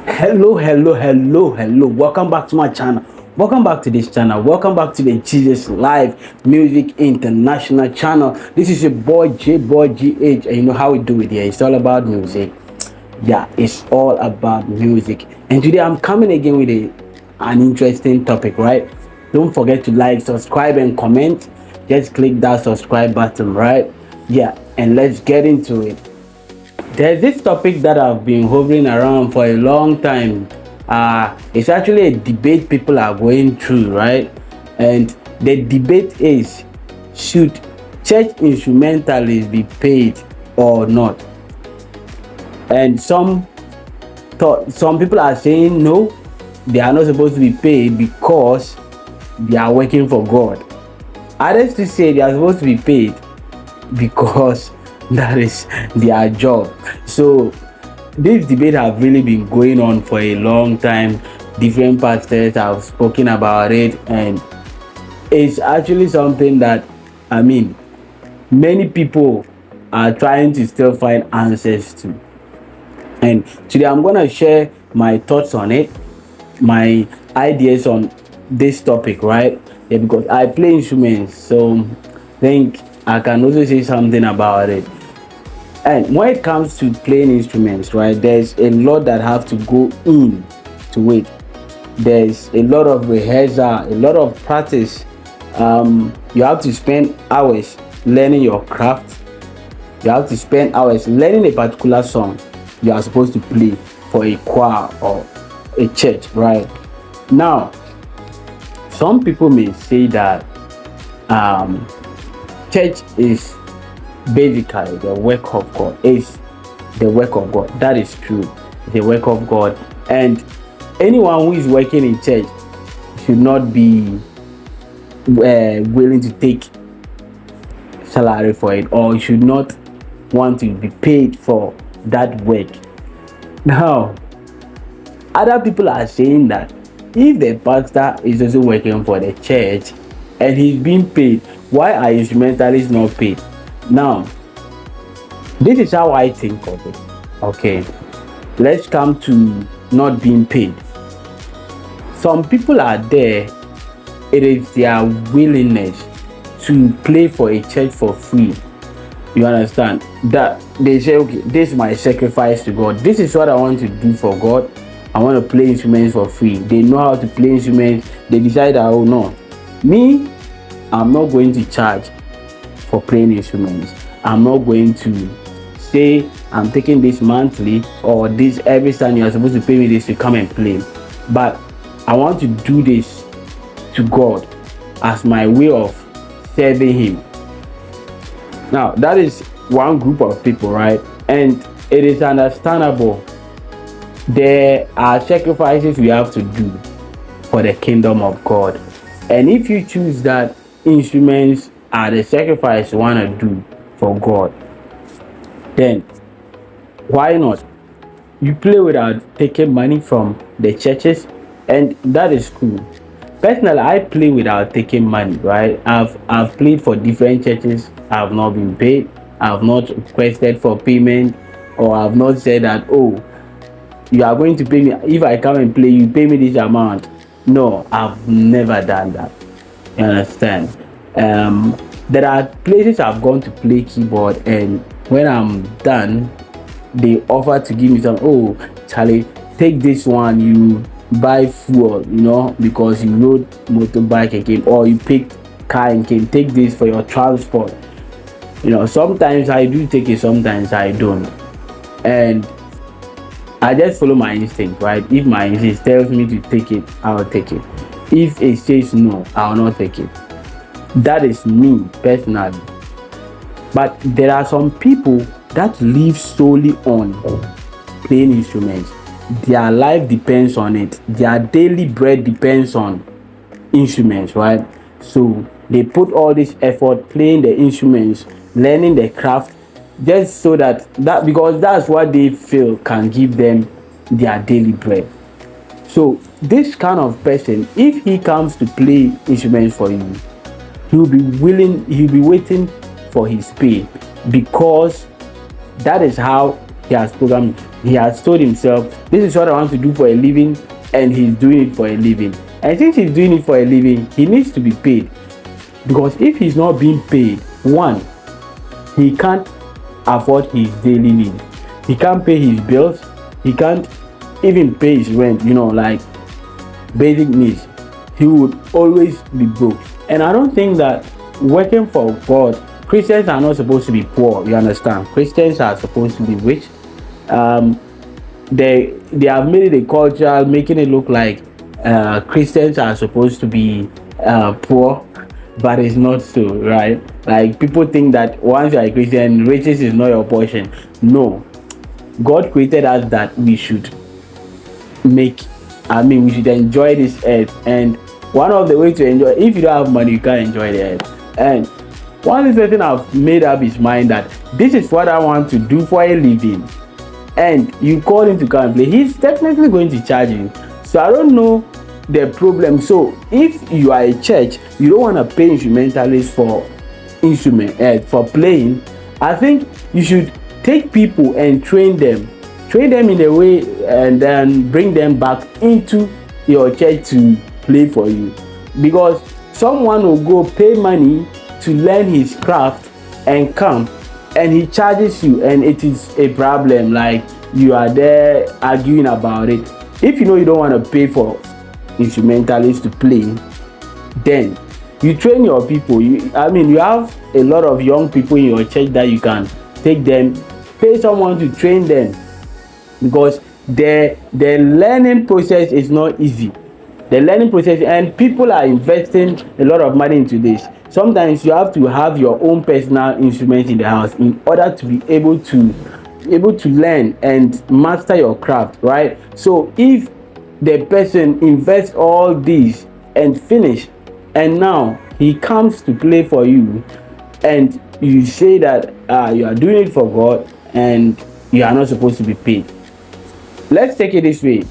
Hello. Welcome back to my channel. Welcome back to this channel. Welcome back to the Jesus Live Music International channel. This is your boy Boy GH, and you know how we do it here. It's all about music. Yeah, it's all about music. And today I'm coming again with an interesting topic, right? Don't forget to like, subscribe, and comment. Just click that subscribe button, right? Yeah, and let's get into it. There's this topic that I've been hovering around for a long time. It's actually a debate people are going through, right? And the debate is, should church instrumentalists be paid or not? And some people are saying no, they are not supposed to be paid because they are working for God. Others to say they are supposed to be paid because that is their job. So this debate have really been going on for a long time. Different pastors have spoken about it, and it's actually something that many people are trying to still find answers to. And today I'm gonna share my thoughts on it, my ideas on this topic, right? Yeah, because I play instruments, so I think I can also say something about it. And when it comes to playing instruments, right, there's a lot that have to go in to it. There's a lot of rehearsal, a lot of practice. You have to spend hours learning your craft. You have to spend hours learning a particular song you are supposed to play for a choir or a church, right? Now, some people may say that church is basically the work of God. Is the work of God. That is true. The work of God. And anyone who is working in church should not be willing to take salary for it, or should not want to be paid for that work. Now, other people are saying that if the pastor is also working for the church and he's being paid, why are instrumentalists not paid? Now, this is how I think of it. Okay, let's come to not being paid. Some people are there, it is their willingness to play for a church for free. You understand? That they say, okay, this is my sacrifice to God. This is what I want to do for God. I want to play instruments for free. They know how to play instruments. They decide that, oh no, me, I'm not going to charge for playing instruments. I'm not going to say I'm taking this monthly or this every time you're supposed to pay me this to come and play, but I want to do this to God as my way of serving Him. Now, that is one group of people, right? And it is understandable. There are sacrifices we have to do for the kingdom of God, and if you choose that instruments are the sacrifice you want to do for God, then why not? You play without taking money from the churches, and that is cool. Personally, I play without taking money, right? I've played for different churches. I've not been paid. I've not requested for payment, or I've not said that, oh, you are going to pay me if I come and play, you pay me this amount. No, I've never done that. You understand? There are places I've gone to play keyboard, and when I'm done, they offer to give me some. Oh, Charlie, take this one. You buy fuel, because you rode motorbike and came, or you picked car and came. Take this for your transport. Sometimes I do take it, sometimes I don't, and I just follow my instinct, right? If my instinct tells me to take it, I'll take it. If it says no, I'll not take it. That is me personally. But there are some people that live solely on playing instruments. Their life depends on it. Their daily bread depends on instruments, right? So they put all this effort playing the instruments, learning the craft, just so that because that's what they feel can give them their daily bread. So this kind of person, if he comes to play instruments for you, he'll be waiting for his pay, because that is how he has programmed he has told himself, this is what I want to do for a living, and he's doing it for a living. And since he's doing it for a living, he needs to be paid. Because if he's not being paid, one, he can't afford his daily needs. He can't pay his bills. He can't even pay his rent, like basic needs. He would always be broke. And I don't think that working for God, Christians are not supposed to be poor. You understand? Christians are supposed to be rich. They have made it a culture, making it look like Christians are supposed to be poor, but it's not so, right? Like, people think that once you are a Christian, riches is not your portion. No, God created us that we should we should enjoy this earth. And one of the ways to enjoy, if you don't have money, you can't enjoy the earth. And one person have made up his mind that this is what I want to do for a living, and you call him to come and play, he's definitely going to charge you. So I don't know the problem. So if you are a church, you don't want to pay instrumentalists for for playing, I think you should take people and train them in a way, and then bring them back into your church to play for you. Because someone will go pay money to learn his craft and come, and he charges you, and it is a problem. Like, you are there arguing about it. If you know you don't want to pay for instrumentalists to play, then you train your people. You have a lot of young people in your church that you can take them, pay someone to train them, because the learning process is not easy. The learning process, and people are investing a lot of money into this. Sometimes you have to have your own personal instrument in the house in order to be able to learn and master your craft, right? So if the person invests all this and finish, and now he comes to play for you, and you say that you are doing it for God and you are not supposed to be paid. Let's take it this way.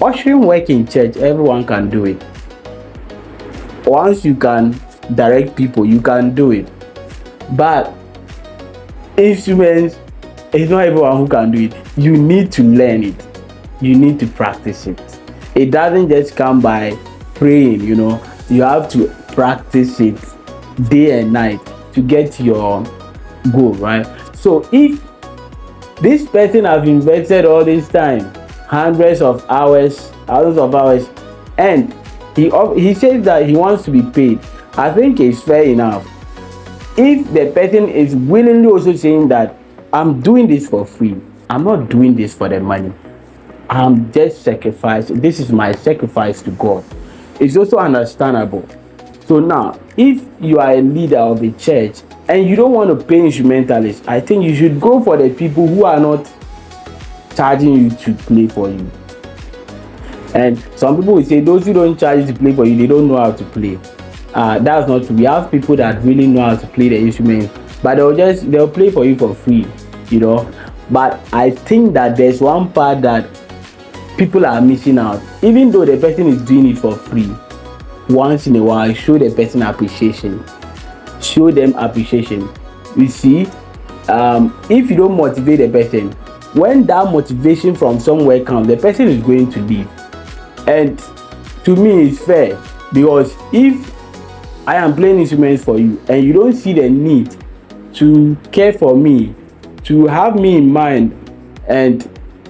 Ushering work in church, everyone can do it. Once you can direct people, you can do it. But instruments, it's not everyone who can do it. You need to learn it. You need to practice it. It doesn't just come by praying, You have to practice it day and night to get your goal, right? So if this person has invested all this time, hundreds of hours, thousands of hours, and he says that he wants to be paid, I think it's fair enough. If the person is willingly also saying that I'm doing this for free, I'm not doing this for the money, I'm just sacrificing, this is my sacrifice to God, it's also understandable. So now, if you are a leader of a church and you don't want to pay instrumentalists, I think you should go for the people who are not charging you to play for you. And some people will say those who don't charge you to play for you, they don't know how to play. That's not true. We have people that really know how to play the instrument, but they'll play for you for free, But I think that there's one part that people are missing out. Even though the person is doing it for free, once in a while, show the person appreciation. Show them appreciation. You see, if you don't motivate the person, when that motivation from somewhere comes, the person is going to leave. And to me, it's fair, because if I am playing instruments for you and you don't see the need to care for me, to have me in mind and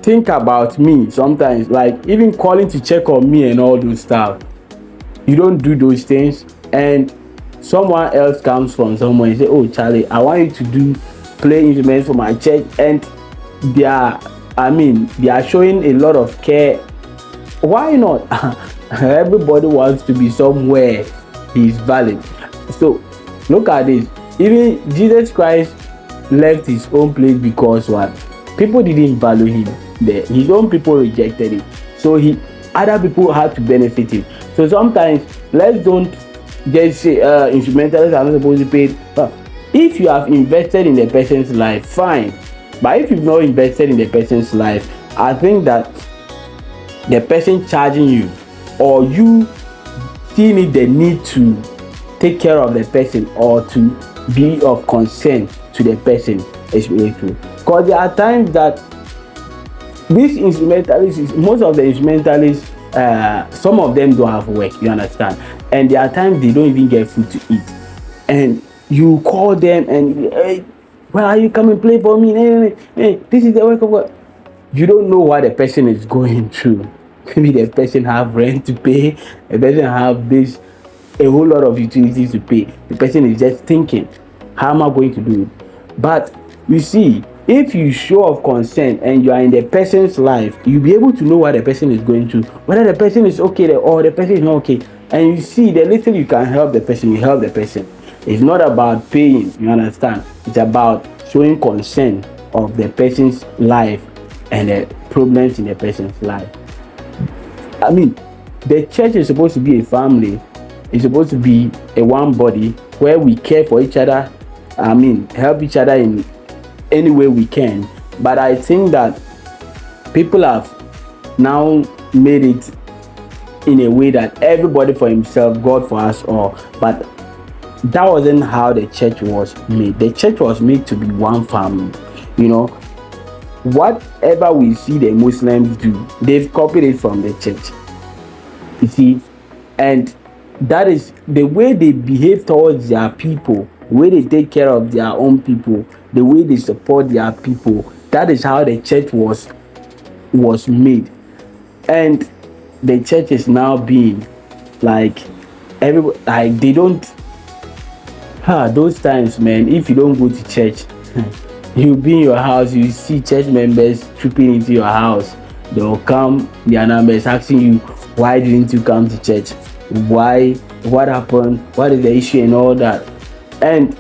think about me sometimes, like even calling to check on me and all those stuff, you don't do those things, and someone else comes from somewhere and say, oh Charlie, I want you to play instruments for my church, and they are showing a lot of care. Why not? Everybody wants to be somewhere he's valid. So look at this. Even Jesus Christ left his own place because what? People didn't value him there. His own people rejected it. So other people had to benefit him. So sometimes let's don't just say instrumentalists are not supposed to pay. But if you have invested in the person's life, fine. But if you've not invested in the person's life, I think that the person charging you, or you seeing the need to take care of the person or to be of concern to the person, is really true. Because there are times that these instrumentalists, most of the instrumentalists, some of them don't have work, you understand, and there are times they don't even get food to eat, and you call them and, hey, where are you, coming play for me, hey, this is the work of God. You don't know what the person is going through. Maybe the person have rent to pay, the person have this, a whole lot of utilities to pay. The person is just thinking, how am I going to do it? But you see, if you show of concern and you are in the person's life, you'll be able to know what the person is going through, whether the person is okay or the person is not okay. And you see, the little you can help the person, you help the person. It's not about paying, you understand? It's about showing concern of the person's life and the problems in the person's life. I mean, the church is supposed to be a family. It's supposed to be a one body where we care for each other. I mean, help each other in any way we can. But I think that people have now made it in a way that everybody for himself, God for us all. But that wasn't how the church was made. The church was made to be one family. You know, whatever we see the Muslims do, they've copied it from the church. You see, and that is the way they behave towards their people, the way they take care of their own people, the way they support their people. That is how the church was made. And the church is now being like everybody, like they don't those times, man, if you don't go to church, you'll be in your house, you see church members trooping into your house. They will come, their numbers, asking you, why didn't you come to church? Why? What happened? What is the issue and all that? And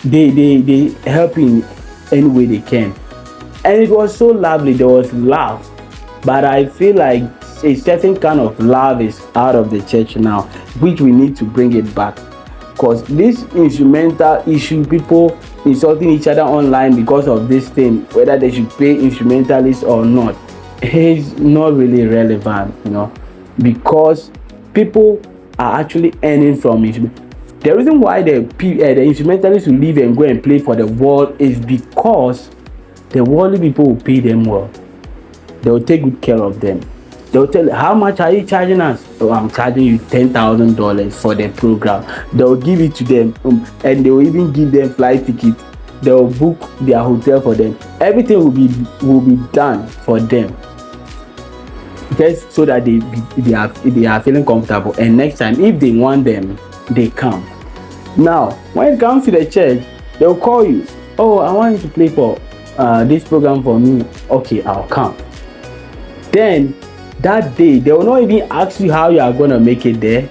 they help in any way they can. And it was so lovely. There was love. But I feel like a certain kind of love is out of the church now, which we need to bring it back. Because this instrumental issue, people insulting each other online because of this thing, whether they should pay instrumentalists or not, is not really relevant, you know, because people are actually earning from it. The reason why the instrumentalists will leave and go and play for the world is because the worldly people will pay them well. They will take good care of them. They will tell you, how much are you charging us? Oh, I'm charging you $10,000 for the program. They will give it to them, and they will even give them flight tickets. They will book their hotel for them. Everything will be done for them, just so that they are feeling comfortable. And next time, if they want them, they come. Now, when it comes to the church, they will call you. Oh, I want you to play for this program for me. Okay, I'll come. Then that day, they will not even ask you how you are going to make it there.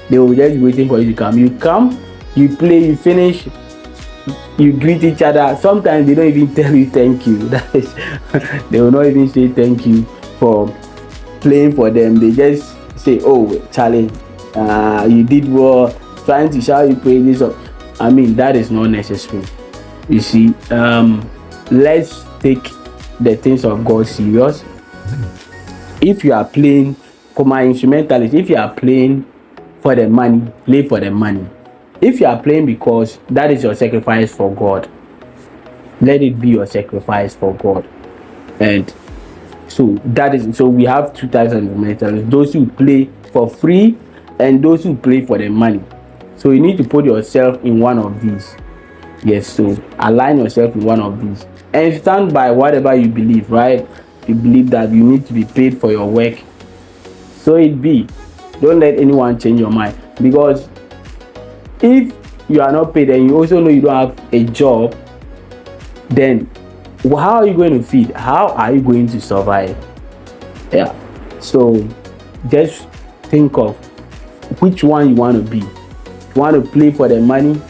They will just be waiting for you to come. You come, you play, you finish, you greet each other. Sometimes they don't even tell you thank you. That is, they will not even say thank you for playing for them. They just say, oh, Charlie, you did well, trying to shout you praises. I mean, that is not necessary. You see, let's take the things of God serious. If you are playing for my instrumentalist, if you are playing for the money, play for the money. If you are playing because that is your sacrifice for God, let it be your sacrifice for God. And so that is, so we have two types of instrumentalists: those who play for free and those who play for the money. So you need to put yourself in one of these. Yes, so align yourself in one of these and stand by whatever you believe, right? You believe that you need to be paid for your work, so it be. Don't let anyone change your mind, because if you are not paid and you also know you don't have a job, then how are you going to feed? How are you going to survive? Yeah, so just think of which one you want to be. If you want to play for the money,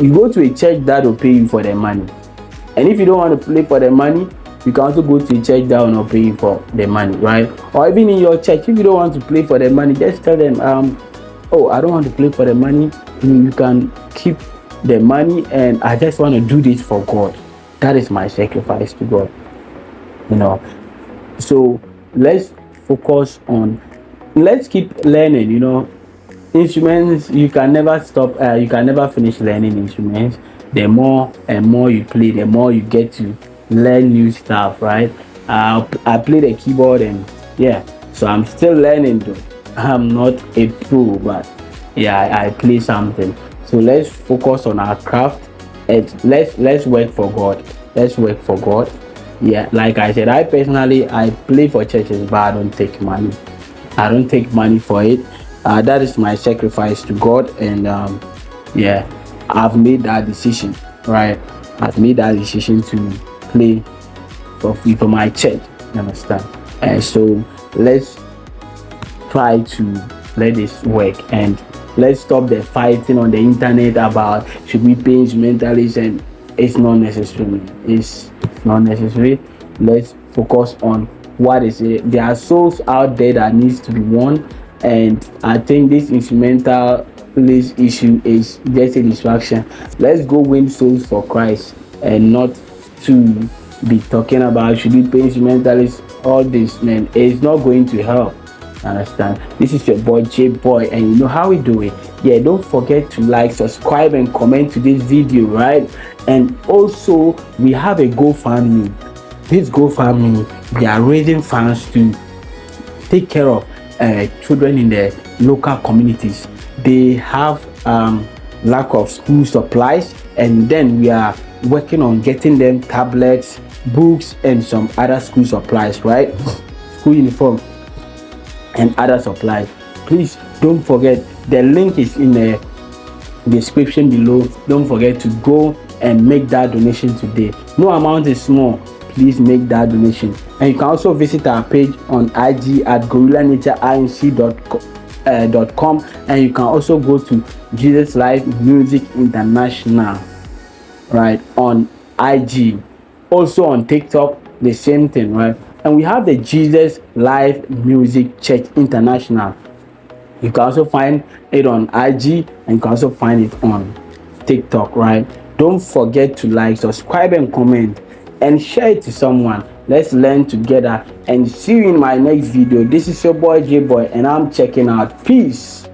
you go to a church that will pay you for the money. And if you don't want to play for the money, you can also go to a church that will not pay you for the money, right? Or even in your church, if you don't want to play for the money, just tell them, oh, I don't want to play for the money. You can keep the money, and I just want to do this for God. That is my sacrifice to God, you know. So let's focus on, let's keep learning, you know. Instruments, you can never stop, you can never finish learning instruments. The more and more you play, the more you get to learn new stuff, right? I play the keyboard, and yeah, so I'm still learning though. I'm not a pro, but yeah, I play something. So let's focus on our craft, and let's work for God. Let's work for God. Yeah, like I said, I personally I play for churches, but I don't take money. I don't take money for it. That is my sacrifice to God, and yeah, I've made that decision. Right, I've made that decision to play for my church. You understand? And so let's try to let this work, and let's stop the fighting on the internet about should we pay instrumentalists, and it's not necessary. It's not necessary. Let's focus on what is it. There are souls out there that needs to be won, and I think this instrumentalist issue is just a distraction. Let's go win souls for Christ, and not to be talking about should we pay instrumentalists. All this, man, it's not going to help. Understand? This is your boy J Boy, and you know how we do it. Yeah, don't forget to like, subscribe, and comment to this video, right? And also, we have a GoFundMe. This GoFundMe, they are raising funds to take care of children in the local communities. They have lack of school supplies, and then we are working on getting them tablets, books, and some other school supplies, right? School uniform and other supplies. Please don't forget, the link is in the description below. Don't forget to go and make that donation today. No amount is small. Please make that donation. And you can also visit our page on IG at gorillanaturinc.com, and you can also go to Jesus Live Music International, right, on IG. Also on TikTok, the same thing, right? And we have the Jesus Live Music Church International. You can also find it on IG, and you can also find it on TikTok, right? Don't forget to like, subscribe, and comment, and share it to someone. Let's learn together, and see you in my next video. This is your boy J Boy, and I'm checking out. Peace.